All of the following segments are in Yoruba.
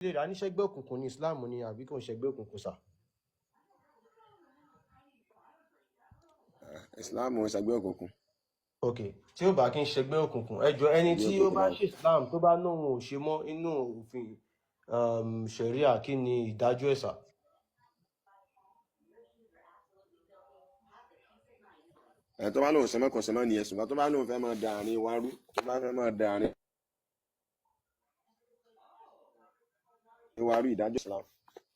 lè rà níṣẹ́gbẹ́ òkùnkùn ní Islam ni àbí kò ń ṣẹgbẹ́ òkùnkùn sà? Islam ò ṣẹgbẹ́ òkùnkùn. Ok, tí ó bá kí ń ṣẹgbẹ́ òkùnkùn, ẹ jọ̀ọ́ ẹni tí ó bá ṣe Islam tó bá lóun ò ṣe mọ́ inú òfin ṣẹ̀ríà, kí ni ìdájọ́ ẹ̀ sà? Tó bá lóun ṣe mọ́ kò ṣe mọ́ nìyẹn, ṣùgbọ́n tó bá lóun fẹ́ máa da àárín wa rú, tó bá fẹ́ máa da àárín wa rú ìdájọ́ Islam.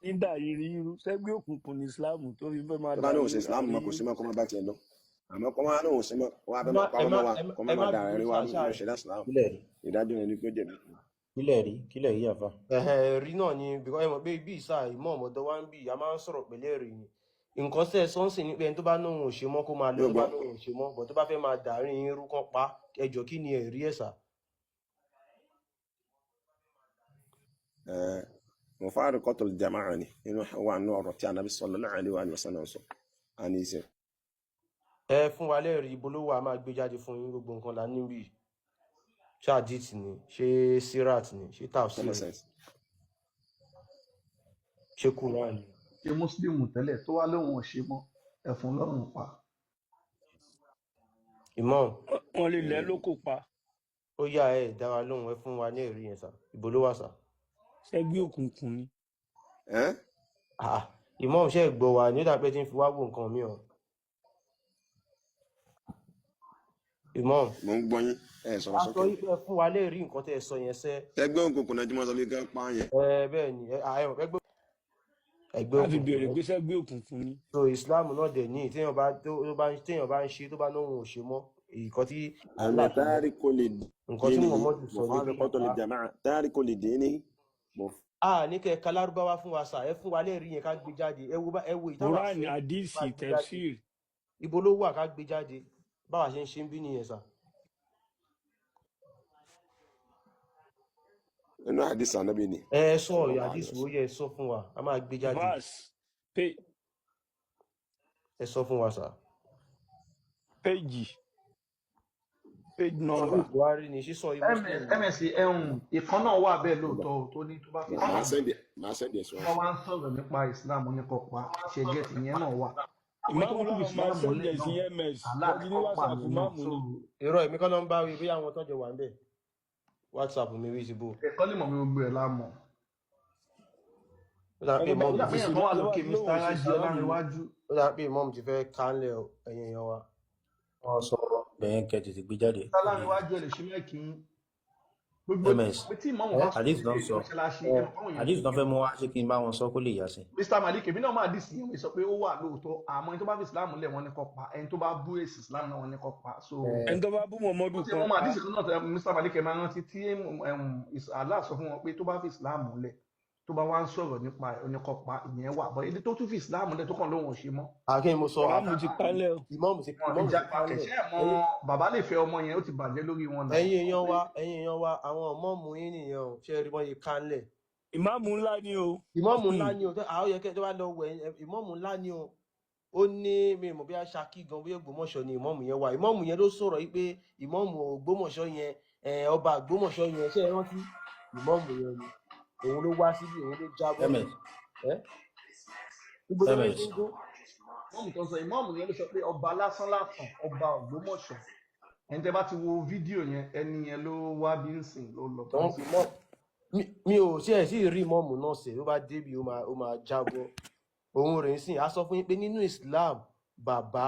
nígbà irú sẹ́gbẹ́ òkùnkùn ní Islam tó fi fẹ́ máa tó bá lóun ṣe Islam mọ́ kò ṣe mọ́ kó má bá tiẹ̀ lọ, àmọ́ kó má lóun ṣe mọ́ wá fẹ́ máa parọ́ mọ́ wa kó má máa da àárín wa rú ní ṣẹ̀ríà Islam. Ìdájọ́ rẹ̀ ni pé ó jẹ̀bi. kílẹ̀ rí àfa. Ẹ̀rí náà ni because ẹ mọ̀ pé bí ìsà ìmọ̀ ọ̀mọ̀dọ́ wa ń bì a máa ń sọ̀rọ̀ pẹ̀lẹ́ ẹ̀rí ni nǹkan sẹ́ sọ́nsìn ní pé ẹni tó bá lóun ò ṣe mọ́ kó máa lọ, tó bá lóun ò ṣe mọ́ bọ̀ tó bá fẹ́ máa dàárín irú kan pa ẹ jọ̀ọ́ kí ni ẹ̀rí ẹ̀ sà? Mufaraqatul jama'a ni nínú wa nínú ọ̀rọ̀ tí Ànábì sallallahu alaihi wa sallam sọ àní ìṣe. Ẹ fún wa lẹ́rìí ibo ló wà máa gbé jáde fún yín gbogbo nǹkan là níbí, ṣé hadith ni, ṣé sirat ni, ṣé tafsir ni, ṣé Quran ni? ṣe mùsùlùmù tẹ́lẹ̀ tó wá lóun ò ṣe mọ́ ẹ̀fún lọ́rùn pa. Imam wọn lè lẹ́ lóko pa. ó yá ẹ dá wa lóhùn, ẹ fún wa ní ẹ̀rí yẹn sà, ibo ló wà sà? sẹ́gbẹ́ òkùnkùn ni. Imam ṣe gbọ́ wa ní ìdàpẹ́ tí ń fi wá wò nǹkan mi o. Imam mo ń gbọ́ yín sọ̀rọ̀ sókè. a sọ wípé ẹ fún wa lè rí nǹkan tẹ́ ẹ sọ yẹn sẹ́. Ẹgbẹ́ òkùnkùn náà tí mo sọ bí gan pa yẹn. Bẹ́ẹ̀ ni ẹgbẹ́ láti béèrè pé sẹ́gbẹ́ òkùnkùn ni. so Islam náà dẹ̀ ní téèyàn bá ń ṣe tó bá náà ò ṣe mọ́ nǹkan tí àmì táàrí kò lè nǹkan tí Muhammadu sọ ní kí lè jàmáà táàrí kò lè dé ní. ní kẹ́ ká lárúbáwá fún wa sà, ẹ fún wa lè rí yẹn ká gbé jáde, ẹ wo ìtawà Quran hadisi tafsir. ibo ló wà ká gbé jáde báwa ṣe ń ṣe ń bí nìyẹn sà. Inú hadith Ànábì ni. Ẹ sọ hadith wo yẹ sọ fún wa, a máa gbé jáde. verse ẹ sọ fún wa sà. page number. Buhari ni sísọ ms ìkan náà wà bẹ́ẹ̀ lóòótọ́ tó ní tó bá fi máa sẹ́ndì ẹ̀sùn. wọ́n wá ń sọ̀rọ̀ nípa Islam oníkọ̀pá ṣe gẹ̀ẹ́tì yẹn náà wà. ìmáàmù náà máa sẹ́ndẹ̀ sí ms lọ́dí ní whatsapp máàmù ni. irọ́ èmi kan náà ń bá wí bí àwọn tọ́jọ wà ń bẹ̀ whatsapp mi wí síbò. ẹ̀kọ́ lè mọ̀ mi gbogbo ẹ̀ lámọ̀. ó dà pé mọ́mù ìyá kan wà lókè Mr. Raji Ọlárẹ̀wájú. ó dà pé mọ́mù ti fẹ́ kánlẹ̀ ẹ̀yìn èèyàn wa. wọ́n sọ̀rọ̀ bẹ́ẹ̀ kẹ́ tètè gbé jáde. Mr. Ọlárẹ̀wájú ẹ̀ lè ṣe mẹ́kì gbogbo tí mọ́mù bá hadith náà sọ hadith náà fẹ́ mú wá ṣé kí n bá wọn sọ kó lè yá sí. Mr. Malik èmi náà máa dì sí ìwé sọ pé ó wà lóòótọ́ àmọ́ ẹni tó bá fi Islam lẹ̀ wọ́n ní kó pa ẹni tó bá bú èsì Islam náà wọ́n ní kó pa. ẹni tó bá bú Muhammadu kan pa. wọ́n máa dì sí kan náà Mr. Malik ẹ̀ máa rántí tí Allah sọ fún wọn pé tó bá fi Islam lẹ̀ tó bá wá ń sọ̀rọ̀ nípa oníkọ̀pá ìyẹn wà bọ́ èdè tó tún fi Islam lẹ̀ tó kàn lóhun ò ṣe mọ́. Akin mo sọ ìmáàmù ti kálẹ̀ o. ìmáàmù ti kálẹ̀. kẹ̀kẹ́ mọ́ bàbá lè fẹ́ ọmọ yẹn ó ti bàjẹ́ lórí wọn náà. ẹ̀yin èèyàn wa àwọn ọmọọmọ yín nìyẹn o ṣe rí wọn yìí kálẹ̀. ìmáàmù ńlá ni o. ìmáàmù ńlá ni o àwọn yẹ kẹ́ tó bá lọ wẹ̀ ìmáàmù ńlá ni o. ó ní mi mọ̀ bí a Ṣakí gan bí Ògbómọ̀ṣọ́ ni ìmáàmù yẹn wà ìmáàmù yẹn ló sọ̀rọ̀ yìí pé ìmáàmù Ògbómọ̀ṣọ́ yẹn ọba Ògbómọ̀ṣọ́ yẹn ṣe é rántí ìmáàmù yẹn ni òun ló wá síbi òun ló jábọ́. mọ́mù tó ń sọ ìmọ̀ọ́mù yẹn ló sọ pé ọba lásán lásán ọba Ògbómọ̀ṣọ́ ẹni tẹ́ bá ti wo fídíò yẹn ẹni yẹn ló wá bí ń sìn ló lọ. mi ò tiẹ̀ sí rí mọ́mù náà sẹ̀ ló bá débi ó máa jábọ́ òun rẹ̀ ń sìn á sọ fún yín pé nínú Islam bàbá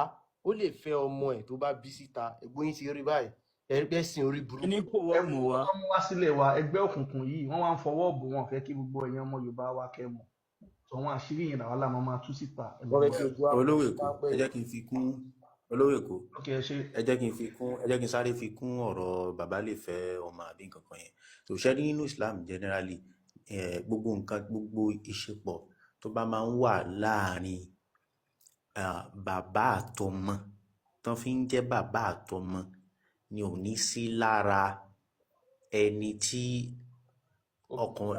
ó lè fẹ́ ọmọ ẹ̀ tó bá bí síta ẹ̀gbọ́n yín ti rí báyìí ẹgbẹ́ sin orí burúkú. ní kò wọ́n mú wa. wọ́n mú wá sílẹ̀ wa ẹgbẹ́ òkùnkùn yìí wọ́n wá ń fọwọ́ bò wọn fẹ́ kí gbogbo ẹ̀yàn ọmọ Yorùbá wa kẹ́ mọ̀ àwọn àṣírí yẹn làwọn làwọn máa tú síta. olówó èkó ẹ jẹ́ kí n fi kún olówó èkó ẹ jẹ́ kí n sáré fi kún ọ̀rọ̀ bàbá lè fẹ́ ọmọ àbí nǹkan kan yẹn tó ṣẹ́ ní nínú Islam generally gbogbo nǹkan gbogbo ìṣepọ̀ tó bá máa ń wà láàrin bàbá àtọmọ tán fi ń jẹ́ bàbá àtọmọ ni ò ní sí lára ẹni tí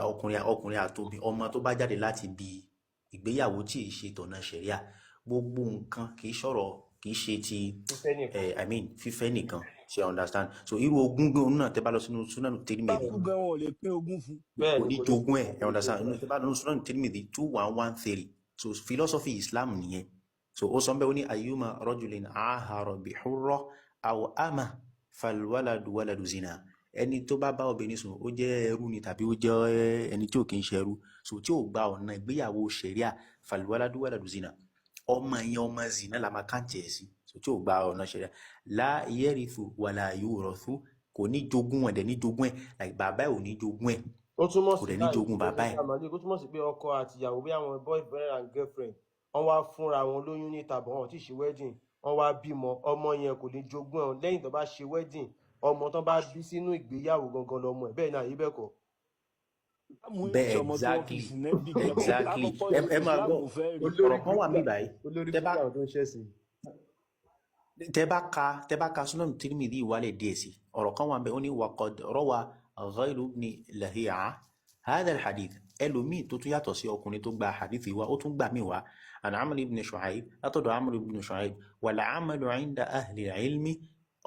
ọkùnrin àtòbí ọmọ tó bá jáde láti bí ìgbéyàwó tí ì ṣe tọ̀nà ṣẹ̀ríà gbogbo nǹkan kì í ṣe ti fífẹ́ nìkan ṣe understand so irú ogún gan náà tẹ́ bá lọ sínú Sunan bá Tirmidhi kú gan wọn ò lè pín ogún fún. kò ní jogún ẹ̀ understand inú tẹ́ bá lọ sínú Sunan Tirmidhi 2113 so philosophy Islam nìyẹn so ó sọ bẹ́ẹ̀ ó ní ayyuma rajulin ahara bi hurra aw ama falwaladu waladu zina ẹni tó bá bá obìnrin sùn ó jẹ́ ẹrú ni tàbí ó jẹ́ ẹni tí ò kì í ṣe ẹrú so tí ò gba ọ̀nà ìgbéyàwó ṣẹ̀ríà falwaladu waladu zina ọmọ yẹn ọmọ zina la máa kàǹtì ẹ̀ sí so tí ò gba ọ̀nà ṣẹ̀ríà la yarithu wala yurathu kò ní jogún ẹ̀ dẹ̀ ní jogún ẹ̀ like bàbá ẹ̀ ò ní jogún ẹ̀ ó túmọ̀ kò sí dẹ̀ ní jogún bàbá ẹ̀. ó túmọ̀ sí pé ọkọ àtìyàwó bí àwọn boyfriend and girlfriend wọ́n wá fúnra wọn lóyún níta bọ̀ wọn ò tí ì ṣe wedding wọ́n wá bímọ ọmọ yẹn kò ní jogún ẹ̀ lẹ́yìn tó bá ṣe wedding ọmọ tó bá bí sínú ìgbéyàwó gangan lọmọ ẹ̀ bẹ́ẹ̀ náà yí bẹ́ẹ̀ kọ́. bẹ́ẹ̀ exactly ẹ máa gbọ́ ọ̀rọ̀ kan wà mí báyìí tẹ́ bá ka Sunan Tirmidhi ìwálẹ̀ díẹ̀ sí ọ̀rọ̀ kan wà bẹ́ẹ̀ ó ní waqad rawa ghayru ibn Lahi'a hadha al-hadith ẹlòmíì tó tún yàtọ̀ sí ọkùnrin tó gba hadith wa ó tún gbà mí wá an Amr ibn Shu'ayb látọ̀dọ̀ Amr ibn Shu'ayb wal 'amalu 'inda ahli al-'ilmi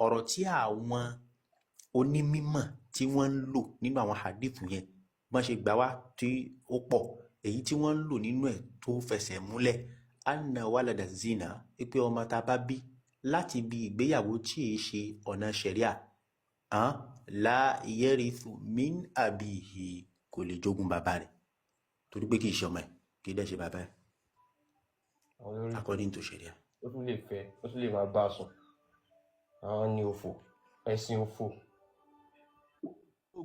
ọ̀rọ̀ tí àwọn onímímọ̀ tí wọ́n ń lò nínú àwọn hadith yẹn bọ́n ṣe gbà wá tí ó pọ̀ èyí tí wọ́n ń lò nínú ẹ̀ tó fẹsẹ̀ múlẹ̀ anna walada zina pé ọmọ tá a bá bí láti bí ìgbéyàwó tí èé ṣe ọ̀nà ṣẹ̀ríà la yarithu min abihi kò lè jogún bàbá rẹ̀ torí pé kì í ṣe ọmọ ẹ̀ kì í dẹ̀ ṣe bàbá ẹ̀ according to ṣẹ̀ríà. ó tún lè fẹ́ ó tún lè máa bá a sùn àwọn ní òfò ẹ̀sìn òfò.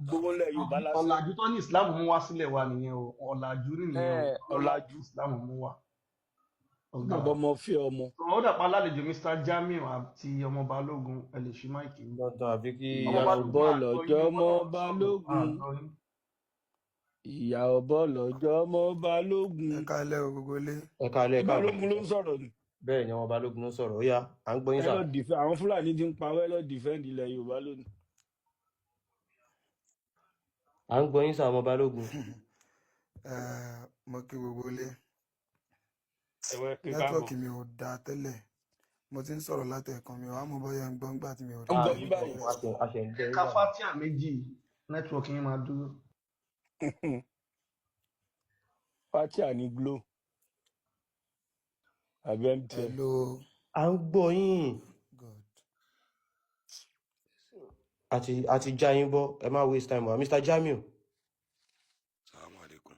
gbogbo ńlẹ̀ Yorùbá lásán. ọ̀làjú tó ní Islam mú wá sílẹ̀ wa nìyẹn o ọ̀làjú nìyẹn ọ̀làjú Islam mú wá. ọmọ fi ọmọ. ó dàpọ̀ alálejò Mr. Jamiu àti ọmọ Balógun ẹ lè ṣí máìkì. dandan àfi kí ọbọ lọ́jọ́ ọmọ Balógun ìyá ọbọ lọ́jọ́ ọmọ Balógun. ẹ káalẹ́ o gbogbo ilé. ẹ káalẹ́ ẹ káalẹ́. Balógun ló ń sọ̀rọ̀ ni. bẹ́ẹ̀ ni ọmọ Balógun ló ń sọ̀rọ̀ ó yá à ń gbọ́ yín sà. àwọn Fúlàní ti ń pa wẹ́lọ́ dìfẹ́ǹdì ilẹ̀ Yorùbá lónìí. à ń gbọ́ yín sà ọmọ Balógun. mo kí gbogbo ilé. nẹ́tíwọ́ọ̀kì mi ò dáa tẹ́lẹ̀ mo ti ń sọ̀rọ̀ látẹ̀ẹ̀kan mi ò wá mọ̀ bóyá ń gbọ́ ńgbà tí mi ò dáa. ká fatia méjì nẹ́tíwọ́ọ̀kì yín máa dúró. fatia ní glo àbí MTN. hello. à ń gbọ́ yín. àti já yín bọ́ ẹ má waste time wa Mr. Jamiu. Assalamu alaikum.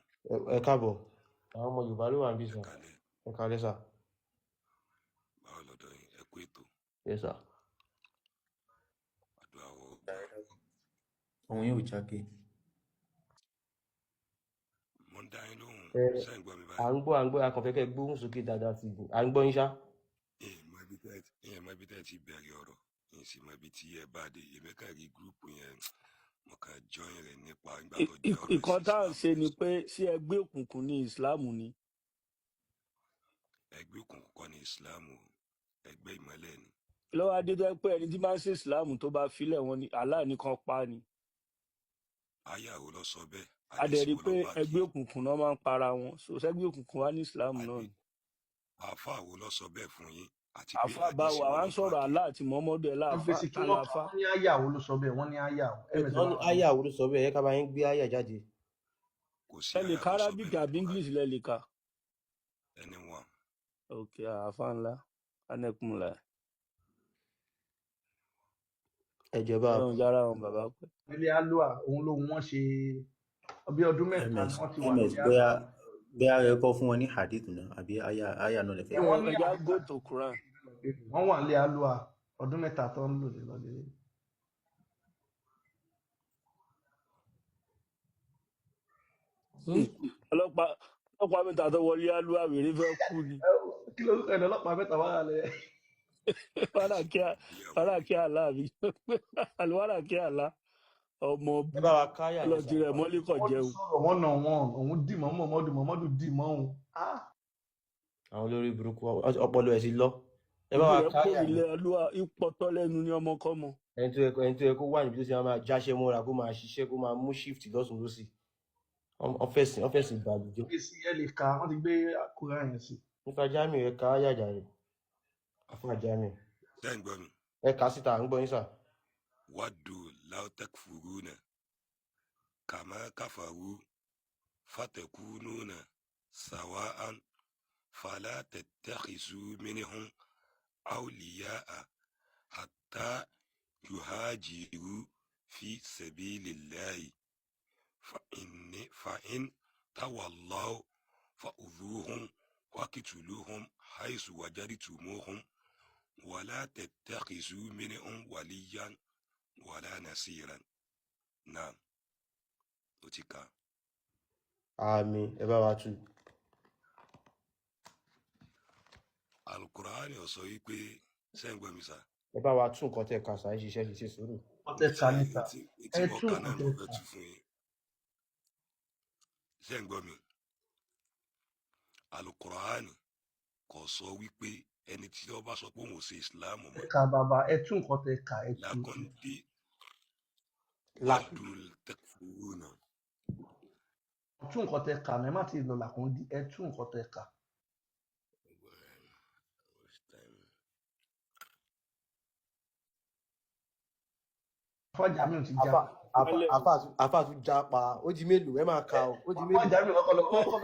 ẹ káàbọ̀ àwọn ọmọ Yorùbá ló wà ń bí sọ ẹ káalẹ́ sà. báwo lọ́dọ̀ yín ẹ kú ètò. yes sir. àdúrà wọ. òun yóò jáde. mo ń dá yín lóhùn sẹ́yìn gbọ́ mi à báyìí. ń gbọ́ akànfẹ́kẹ́ gbóhùn sókè dáadáa sí i à ń gbọ́ yín ṣá. ìyẹn mọ ibi tẹ́ ti bẹ̀rẹ̀ ọ̀rọ̀ ìyẹn sì mọ ibi tí ẹ bá dé èmi kàn rí gúrúùpù yẹn mo kàn jọyìn rẹ̀ nípa ìgbà tó jẹ́ ọ̀rọ̀ ìkan tá à ń ṣe ni pé ṣé ẹgbẹ́ òkùnkùn ní ìsìláàmù ni. ẹgbẹ́ òkùnkùn kọ́ ní ìsìláàmù ẹgbẹ́ ìmọ́lẹ̀ ni. lọ́wọ́ adé tó pé ẹni tí máa ń ṣe ìsìláàmù tó bá filẹ̀ wọn ni Allah nìkan pa ni. ayáwo lọ sọ bẹ́ẹ̀. a dẹ̀ rí i pé ẹgbẹ́ òkùnkùn náà máa ń para wọn so sẹ́gbẹ́ òkùnkùn wá ní ìsìláàmù náà ni. àáfàá wo lọ sọ bẹ́ẹ̀ fún yín. àfa báwo àwa ń sọ̀rọ̀ Allah àti Muhammadu ẹ̀ láàfà àlàáfà. wọ́n ní ayáwo ló sọ bẹ́ẹ̀ wọ́n ní ayáwo. wọ́n ní ayáwo ló sọ bẹ́ẹ̀ ẹ ká bá yín gbé ayá jáde. ẹ lè ka Arabic àbí English lẹ lè ka. anyone. ok àfa ńlá anẹkùnlá. ẹ jẹba. ọlọ́run jára àwọn bàbá pẹ́. ilé alua òun ló wọ́n ṣe bí ọdún mẹ́ta ni wọ́n ti wà ní bí a yẹ kọ́ fún wọn ní hadith náà àbí aya náà lè fẹ́. ẹja go to Quran. wọ́n wà nílé alua ọdún mẹ́ta tó ń lò ní lọ́dẹ. ọlọ́pàá mẹ́ta tó wọlé alua wèrè fẹ́ kú ni. kí ló ń kẹ́ni ọlọ́pàá mẹ́ta wà lẹ́. wàrà kí àlá mi wàrà kí àlá ọmọ ọlọ́tí rẹ̀ mọ́lẹ́ kọ̀ jẹun. wọ́n nà wọ́n òun dì mọ́ Muhammadu dì mọ́ òun. àwọn olórí burúkú ọpọlọ ẹ ti lọ. ẹ bá wa káyà ní ìpọ̀tọ́ lẹ́nu ní ọmọkọ́mọ. ẹni tó yẹ kó wà níbi tó ti máa jáṣẹ́ mọ́ra kó máa ṣiṣẹ́ kó máa mú shift lọ́sùn lọ́sì ọ́fẹ́sì ìgbàlódé. ẹ lè ka wọ́n ti gbé àkúrà yẹn sí. nípa Jamiu ẹ ká yàjà rẹ̀ àfọ Jamiu. sẹ́yìn gbọ́ mi. ẹ kà síta à ń gbọ́ yín sà. ودوا لو تكفرون كما كفروا فتكونون سواء فلا تتخذوا منهم أولياء حتى يهاجروا في سبيل الله فإن تولوا فخذوهم واقتلوهم حيث وجدتموهم ولا تتخذوا منهم وليا ولا نصيرا. نعم وتكا. àmín ẹ bá wa tú. Al-Qur'an ó sọ wípé sẹ́ǹgbọ́n mi sá. ẹ bá wa tún nǹkan tẹ́ ká sáà ṣiṣẹ́ ṣe sùúrù. ọtẹ ká níta Tí mo kà náà mo fẹ́ tú fún yín. Sẹ́ǹgbọ́n mi. Al-Qur'an kò sọ wípé ẹni tí ó bá sọ pé òun ò ṣe ìsìláàmù mọ́. ẹka bàbá ẹ tún nǹkan tẹ ká ẹ tú. Lákọ̀ndé wàdùn tẹkfuruna. tún nǹkan tẹ ká náà ẹ má ti lọ làkúndí ẹ tún nǹkan tẹ ká. Fájàmí ò ti já. àfà tún já pa ó di mélòó ẹ máa ka o ó di mélòó. Fájàmí kọ́kọ́ lọ kọ́kọ́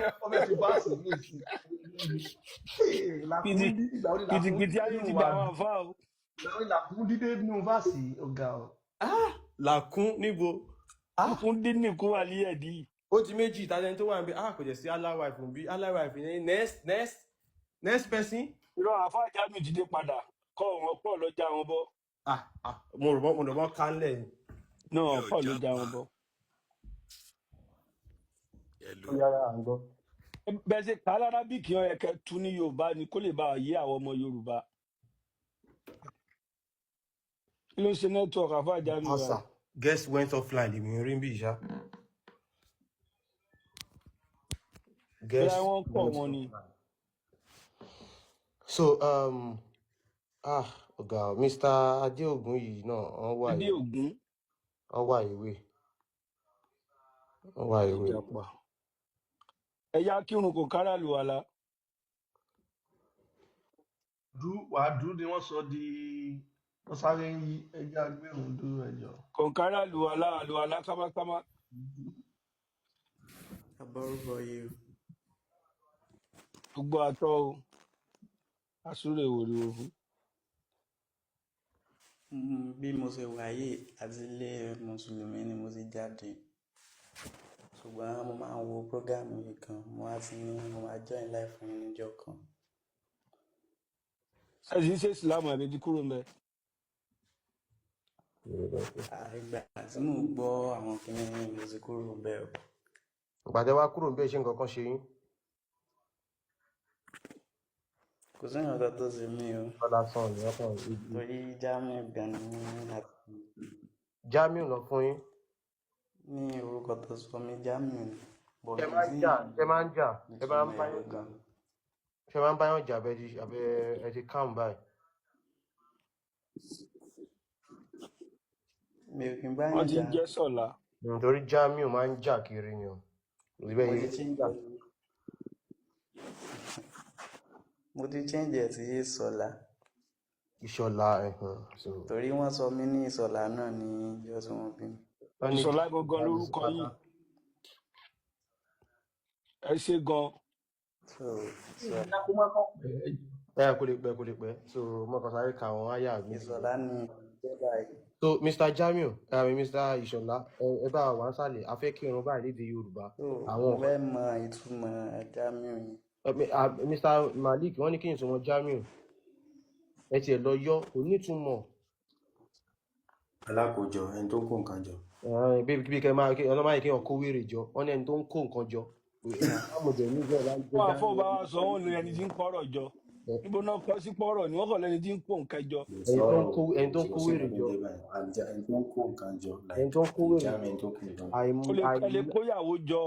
fi báàsì ní ìsìn. kìtìkìtì ayé ti gbà wọn fà o. Làkúndí dé nínú báàsì ọ̀gá o. làkún níbo. làkún dín nìkún àlíyẹ̀dí. ó di méjì ìtajẹni tó wà níbi kò jẹ́ sí aláwàìfù bí aláwàìfù ní next person. irọ́ àfáàjámì ti dé padà kọ́ wọn pọ̀ lọ́jà wọn bọ́. mo rò mọ́ kánlẹ̀ ni. náà pọ̀ lọ́jà wọn bọ́. ó yára à ń gbọ́. bẹ́ẹ̀ ṣe ká lárábìkì ọ̀yẹ́ kẹ́ tú ní yorùbá ni kó lè bá a yé àwọn ọmọ yorùbá. kí ló ń ṣe nẹ́tíwọ̀kì àfáàjámì rẹ̀. guest went offline lèmi rí bí ìṣá. guest wọ́n pọ̀ wọn ni. so ọ̀gá Mr. Adéògùn yìí náà wọ́n wà Adéògùn wọ́n wà ìwé ẹ̀yà kírun kò kára lù wàlá. wàá dúró ni wọ́n sọ di wọ́n sáré ń yí ẹja gbẹ̀rún dúró ẹjọ́. kò kára lù wàlá kámákámá. abọ́rúbọ yìí o. gbogbo àtọ o àsúrè wòlíwò fún. bí mo ṣe wáyé àti ilé mùsùlùmí ni mo ti jáde ṣùgbọ́n mo máa ń wo prógámù yìí kan mo wá sí ní mo máa join live fún yín níjọ́ kan. ẹ̀sìn ṣe ìsìlámù àbẹ̀dí kúrò mẹ́. ìgbà tí mo gbọ́ àwọn kìnìún mo ti kúrò bẹ́ẹ̀ o. ìgbàdé wa kúrò bẹ́ẹ̀ ṣe nǹkan kan ṣe yín. kò sí nǹkan tó ṣe mí o. torí Jamiu gan ni àti. Jamiu lọ fún yín. ní orúkọ tó sọ mí Jamiu ni. ẹ máa ń jà ẹ máa ń báyọ̀ jà abẹ́ ẹ ti calm báyìí. mi ò kí n báyọ̀ jà. wọ́n ti jẹ́ sọ̀la. nítorí Jamiu máa ń jà kiri ni o. mo ti change ẹ̀ sí Ìṣọ̀lá. Ìṣọ̀lá torí wọ́n sọ mí ní Ìṣọ̀lá náà ní ìjọ tí wọ́n bí mi. Ìṣọ̀lá gangan lórúkọ yìí ẹ ṣe gan. kò lè pẹ́ so mọ́kàn sáré ka àwọn àyà mi. Ìṣọ̀lá ni ìjọba yìí. so Mr. Jamiu Mr. Ìṣọ̀lá ẹ bá wà ń sàlẹ̀ a fẹ́ kírun báyìí lédè Yorùbá. àwọn fẹ́ mọ ìtumọ̀ Jamiu yìí. Mr. Malik wọ́n ní kí n túmọ̀ Jamiu ẹ tiẹ̀ lọ yọ kò nítumọ̀. alákòójọ ẹni tó ń kó nǹkan jọ. bí kẹ máa ọlọ́mọ yìí kí wọ́n kó wèrè jọ wọ́n ní ẹni tó ń kó nǹkan jọ. wọ́n àfọwọ́bá wa sọ wọ́n ní ẹni tí ń pọ̀rọ̀ jọ níbo náà kọ́ sí pọ̀rọ̀ ni wọ́n kọ̀ lẹ́ni tí ń kó nǹkan jọ. ẹni tó ń kó wèrè jọ. ẹni tó ń kó nǹkan jọ. ẹni tó ń kó wèrè jọ. ẹ lè kóyàwó jọ